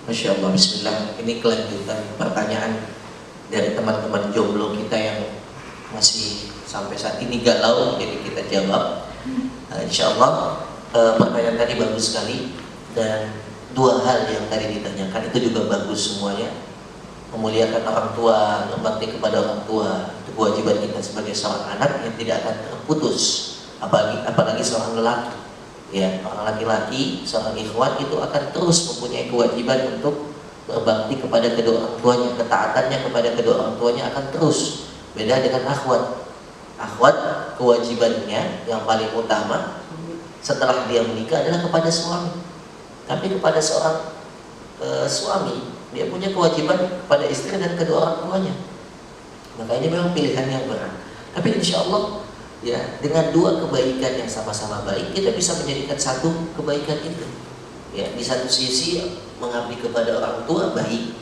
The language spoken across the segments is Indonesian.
Masya Allah, Bismillah. Ini kelanjutan pertanyaan dari teman-teman jomblo kita yang masih sampai saat ini galau, jadi kita jawab. Insya Allah pertanyaan tadi bagus sekali, dan dua hal yang tadi ditanyakan itu juga bagus semuanya. Memuliakan orang tua, berbakti kepada orang tua, itu kewajiban kita sebagai seorang anak yang tidak akan terputus, apalagi seorang lelaki. Ya, orang laki-laki, seorang ikhwan itu akan terus mempunyai kewajiban untuk berbakti kepada kedua orang tuanya. Ketaatannya kepada kedua orang tuanya akan terus. Beda dengan akhwat. Akhwat kewajibannya yang paling utama setelah dia menikah adalah kepada suami. Tapi kepada seorang suami, dia punya kewajiban kepada istri dan kedua orang tuanya. Maka ini memang pilihan yang berat. Tapi insya Allah, ya, dengan dua kebaikan yang sama-sama baik, kita bisa menjadikan satu kebaikan itu. Ya, di satu sisi mengabdi kepada orang tua baik,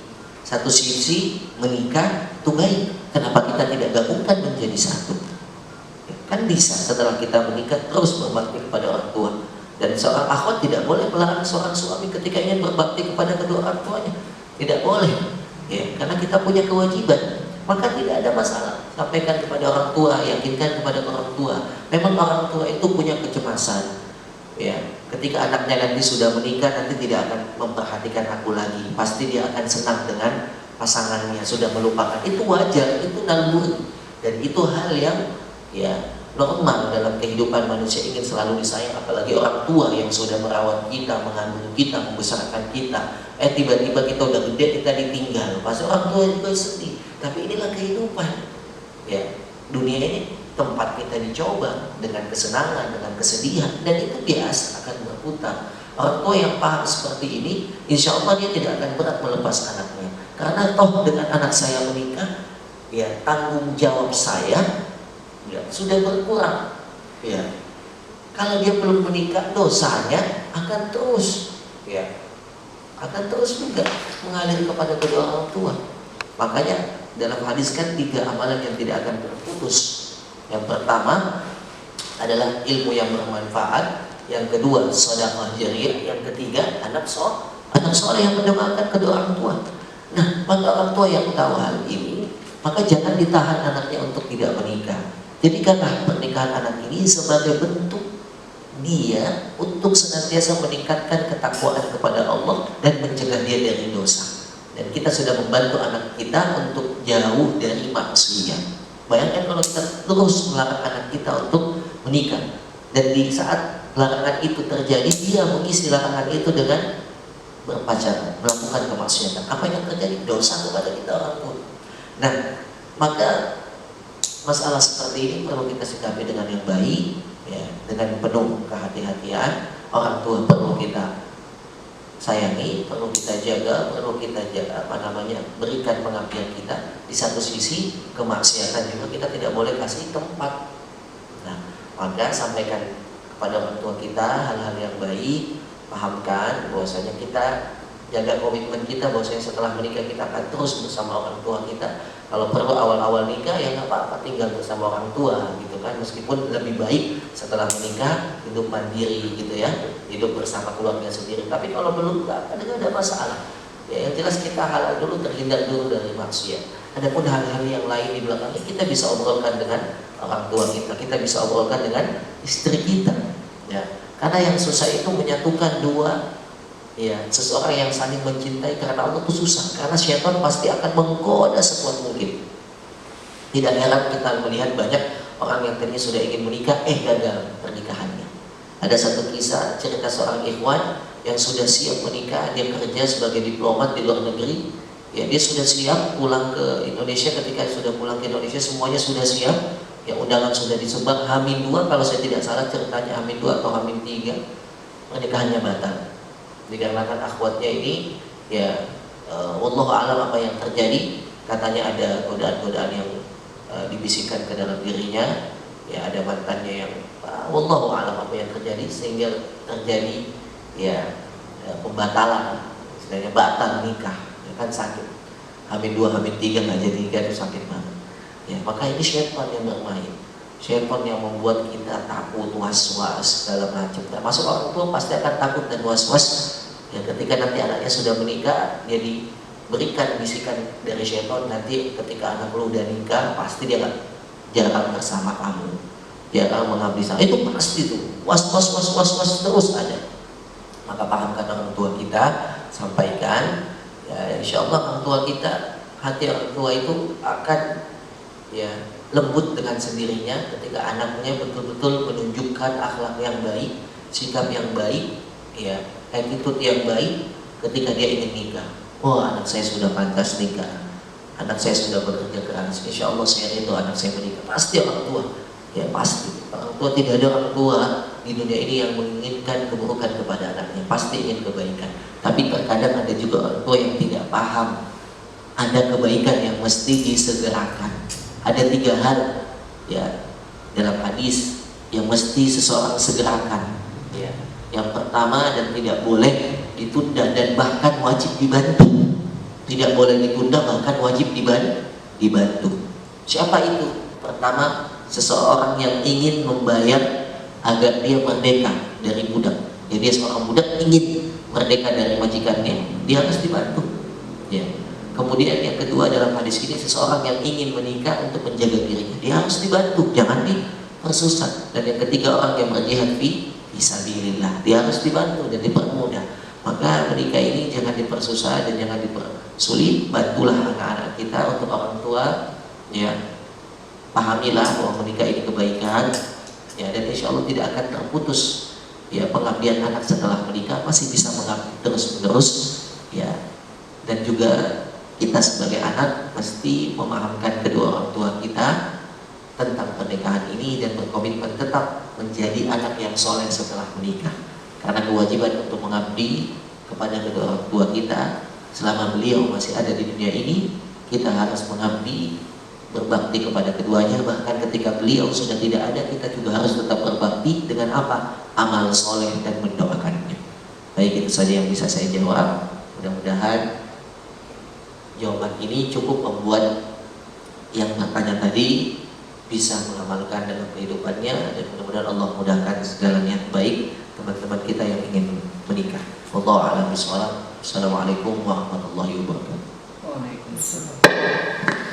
satu sisi menikah itu baik. Kenapa kita tidak gabungkan menjadi satu? Ya, kan bisa setelah kita menikah terus berbakti kepada orang tua. Dan seorang akhwat tidak boleh melarang seorang suami ketika ingin berbakti kepada kedua orang tuanya. Tidak boleh. Ya, karena kita punya kewajiban. Maka tidak ada masalah. Sampaikan kepada orang tua, yakinkan kepada orang tua. Memang orang tua itu punya kecemasan. Ya, ketika anaknya nanti sudah menikah, nanti tidak akan memperhatikan aku lagi. Pasti dia akan senang dengan pasangannya, sudah melupakan. Itu wajar, itu naluri. Dan itu hal yang ya normal dalam kehidupan manusia, ingin selalu disayang. Apalagi orang tua yang sudah merawat kita, mengandung kita, membesarkan kita. Tiba-tiba kita udah gede, kita ditinggal. Pasti orang tua juga sedih. Tapi inilah kehidupan. Ya, dunia ini tempat kita dicoba dengan kesenangan, dengan kesedihan, dan itu biasa akan berputar. Orang tua yang paham seperti ini, insya Allah dia tidak akan berat melepas anaknya. Karena toh dengan anak saya menikah, ya tanggung jawab saya ya sudah berkurang. Ya, kalau dia belum menikah, dosanya akan terus, ya, akan terus juga mengalir kepada kedua orang tua. Makanya dalam hadis kan 3 amalan yang tidak akan terputus. Yang pertama adalah ilmu yang bermanfaat, yang kedua sedekah jariyah, yang ketiga anak soleh yang mendoakan kedua orang tua. Nah, maka orang tua yang tahu hal ini, maka jangan ditahan anaknya untuk tidak menikah. Jadikanlah pernikahan anak ini sebagai bentuk dia untuk senantiasa meningkatkan ketakwaan kepada Allah dan mencegah dia dari dosa. Dan kita sudah membantu anak kita untuk jauh dari maksiat. Bayangkan kalau kita terus melarang anak kita untuk menikah, dan di saat larangan itu terjadi, dia mengisi larangan itu dengan berpacaran, melakukan kemaksiatan. Apa yang terjadi? Dosa kepada kita orang tua. Nah, maka masalah seperti ini perlu kita sikapi dengan yang baik, ya, dengan penuh kehati-hatian. Orang tua perlu kita sayangi, perlu kita jaga, perlu kita berikan pengabdian kita. Di satu sisi kemaksiatan juga kita tidak boleh kasih tempat. Nah, maka sampaikan kepada orang tua kita hal-hal yang baik, pahamkan bahwasanya kita jaga komitmen kita, bahwasanya setelah menikah kita akan terus bersama orang tua kita. Kalau perlu awal-awal nikah ya nggak apa-apa, tinggal bersama orang tua gitu kan, meskipun lebih baik setelah menikah hidup mandiri gitu ya, hidup bersama keluarga sendiri. Tapi kalau belum nggak ada masalah. Ya, yang jelas kita halal dulu, terhindar dulu dari maksiat. Adapun hal-hal yang lain di belakangnya kita bisa obrolkan dengan orang tua kita bisa obrolkan dengan istri kita. Ya, karena yang susah itu menyatukan dua. Ya, seseorang yang saling mencintai karena Allah itu susah, karena syaitan pasti akan menggoda sekuat mungkin. Tidak heran kita melihat banyak orang yang tadinya sudah ingin menikah, gagal pernikahannya. Ada satu kisah cerita seorang ikhwan yang sudah siap menikah, dia kerja sebagai diplomat di luar negeri. Ya, dia sudah siap pulang ke Indonesia. Ketika sudah pulang ke Indonesia semuanya sudah siap. Ya, undangan sudah disebar. H-2 kalau saya tidak salah ceritanya, H-2 atau H-3 pernikahannya batal. Dikarenakan akhwatnya ini ya wallahu alam apa yang terjadi, katanya ada godaan-godaan yang dibisikkan ke dalam dirinya, ya ada mantannya yang wallahu alam apa yang terjadi sehingga terjadi ya pembatalan, istilahnya batal nikah, ya kan sakit. H-2 H-3 nggak jadi nikah itu sakit banget. Ya, maka ini syaitan yang bermain. Syaitan yang membuat kita takut, was-was segala macam. Termasuk orang tua pasti akan takut dan was-was Ya, ketika nanti anaknya sudah menikah, dia diberikan bisikan dari syaitan, nanti ketika anak lu udah nikah, pasti dia jarang bersama kamu, jarang mengabdi sama. Itu pasti tuh, was terus ada. Maka pahamkan orang tua kita, sampaikan, ya insya Allah orang tua kita, hati orang tua itu akan ya lembut dengan sendirinya ketika anaknya betul-betul menunjukkan akhlak yang baik, sikap yang baik, ya attitude yang baik ketika dia ingin nikah. Oh, anak saya sudah pantas nikah, anak saya sudah bekerja keras, insya Allah saya itu anak saya menikah. Pasti orang tua, ya pasti orang tua, tidak ada orang tua di dunia ini yang menginginkan keburukan kepada anaknya, pasti ingin kebaikan. Tapi terkadang ada juga orang tua yang tidak paham ada kebaikan yang mesti disegerakan. Ada 3 hal ya dalam hadis yang mesti seseorang segerakan. Ya. Yang pertama, dan tidak boleh ditunda dan bahkan wajib dibantu. Tidak boleh ditunda, bahkan wajib dibantu. Siapa itu? Pertama, seseorang yang ingin membayar agar dia merdeka dari budak. Jadi seorang budak ingin merdeka dari majikannya, dia harus dibantu. Ya. Kemudian yang kedua dalam hadis ini, seseorang yang ingin menikah untuk menjaga dirinya, dia harus dibantu, jangan dipersusah. Dan yang ketiga, orang yang berjihad fi sabilillah, dia harus dibantu dan dipermudah. Maka menikah ini jangan dipersusah dan jangan dipersulit. Bantulah anak-anak kita. Untuk orang tua, ya pahamilah bahwa menikah ini kebaikan, ya, dan insya Allah tidak akan terputus ya pengabdian anak setelah menikah, masih bisa mengabdi terus-menerus, ya. Dan juga kita sebagai anak mesti memahamkan kedua orang tua kita tentang pernikahan ini dan berkomitmen tetap menjadi anak yang soleh setelah menikah. Karena kewajiban untuk mengabdi kepada kedua orang tua kita selama beliau masih ada di dunia ini, kita harus mengabdi, berbakti kepada keduanya. Bahkan ketika beliau sudah tidak ada, kita juga harus tetap berbakti dengan apa? Amal soleh dan mendoakannya. Baik, itu saja yang bisa saya jawab. Mudah-mudahan jawaban ini cukup membuat yang bertanya tadi bisa mengamalkan dalam kehidupannya, dan mudah-mudahan Allah mudahkan segala niat baik teman-teman kita yang ingin menikah. Wallahu a'lam bishawab. Assalamualaikum warahmatullahi wabarakatuh. Waalaikumsalam.